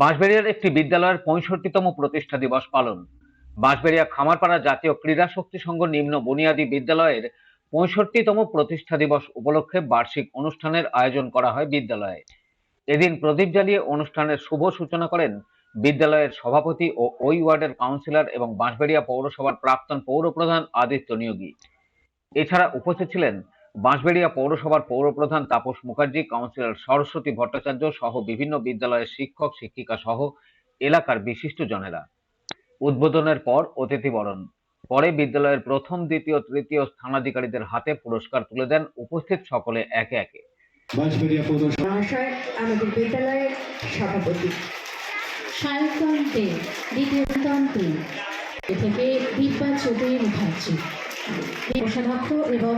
বাঁশবেড়িয়ার একটি বিদ্যালয়ের ৬৫তম প্রতিষ্ঠা দিবস পালন। বাঁশবেড়িয়া খামারপাড়া জাতীয় ক্রীড়া শক্তি সংঘ নিম্ন বুনিয়াদী বিদ্যালয়ের ৬৫তম প্রতিষ্ঠা দিবস উপলক্ষে বার্ষিক অনুষ্ঠানের আয়োজন করা হয় বিদ্যালয়ে। এদিন প্রদীপ জ্বালিয়ে অনুষ্ঠানের শুভ সূচনা করেন বিদ্যালয়ের সভাপতি ও ওই ওয়ার্ডের কাউন্সিলর এবং বাঁশবেড়িয়া পৌরসভার প্রাক্তন পৌরপ্রধান আদিত্য নিয়োগী। এছাড়া উপস্থিত ছিলেন বাঁশবেড়িয়া পৌরসভার পৌরপ্রধান তাপস মুখার্জি, কাউন্সিলর সরস্বতী ভট্টাচার্য সহ বিভিন্ন বিদ্যালয়ের শিক্ষক শিক্ষিকা সহ এলাকার বিশিষ্টজনেরা। উদ্বোধনের পর অতিথি বরণ। পরে বিদ্যালয়ের প্রথম, দ্বিতীয়, তৃতীয় স্থানাধিকারীদের হাতে পুরস্কার তুলে দেন উপস্থিত সকলে একে একে। মহাশয়, আমাদের বিদ্যালয়ের সভাপতি সায়ন্তন দে, দ্বিতীয় এ থেকে দিব্যা চৌধুরী মুখার্জি কোষাধ্যক্ষ এবং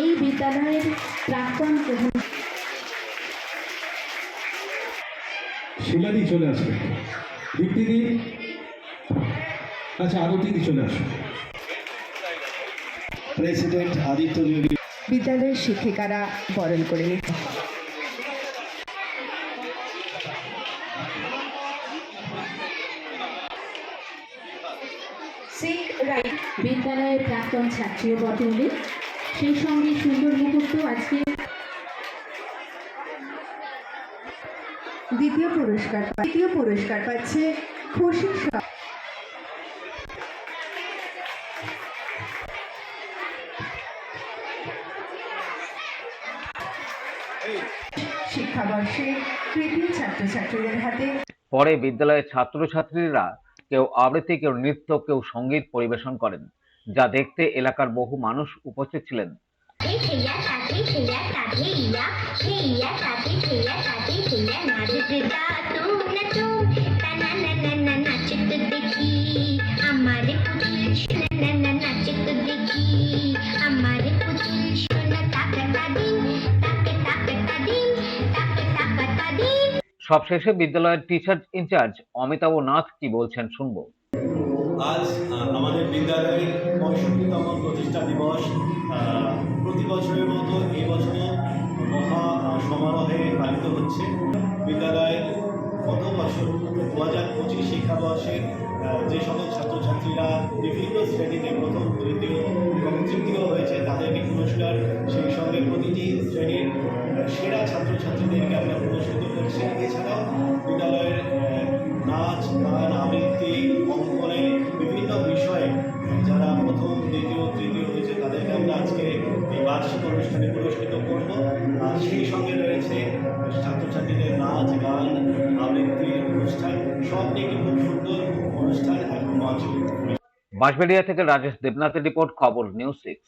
এই বিদ্যালয়ের প্রাক্তন প্রধান। শিলাদি চলে আসবে, দীপ্তিদি, আচ্ছা আরো দিদি চলে আসবে। প্রেসিডেন্ট আদিত্য নিয়োগী। বিদ্যালয়ের শিক্ষিকারা বরণ করে নিচ্ছে। বিদ্যালয়ের প্রাক্তন ছাত্রীও বটে উনি, সেই সঙ্গে সুন্দর মুহূর্ত আজকে। দ্বিতীয় পুরস্কার পাচ্ছে খুশি শিক্ষাবর্ষে তৃতীয় ছাত্রছাত্রীদের হাতে। পরে বিদ্যালয়ের ছাত্রছাত্রীরা কেউ আবৃত্তি, কেউ নৃত্য, কেউ সঙ্গীত পরিবেশন করেন, যা দেখতে এলাকার বহু মানুষ উপস্থিত ছিলেন। সবশেষে বিদ্যালয়ের টিচার ইনচার্জ অমিতাভ নাথ কি বলছেন শুনবো। আজ আমাদের বিদ্যালয়ের ৬৫তম প্রতিষ্ঠা দিবস। প্রতি বছরের মতো এই বছরও মহা সমারোহে পালিত হচ্ছে। বিদ্যালয়ের গত বছর ২০২৫ শিক্ষাবর্ষের যে সকল ছাত্রছাত্রীরা বিভিন্ন শ্রেণীতে প্রথম, তৃতীয় এবং তৃতীয় হয়েছে তাদেরকে পুরস্কার, সেই সঙ্গে প্রতিটি শ্রেণীর সেরা ছাত্রছাত্রীদেরকে আমরা পুরস্কৃত করছি। এছাড়াও বিদ্যালয়ের নাচ, গান, আবৃত্তি, অঙ্কনে বিভিন্ন বিষয়ে যারা প্রথম, দ্বিতীয়, তৃতীয় হয়েছে তাদেরকে আমরা আজকে এই বার্ষিক অনুষ্ঠানে পুরস্কৃত করব। আর সেই সঙ্গে রয়েছে ছাত্রছাত্রীদের নাচ, গান, আবৃত্তি অনুষ্ঠান, সব নিয়ে খুব সুন্দর অনুষ্ঠান এখন মঞ্চে। বাঁশবেড়িয়া থেকে রাজেশ দেবনাথের রিপোর্ট, খবর নিউজ 6।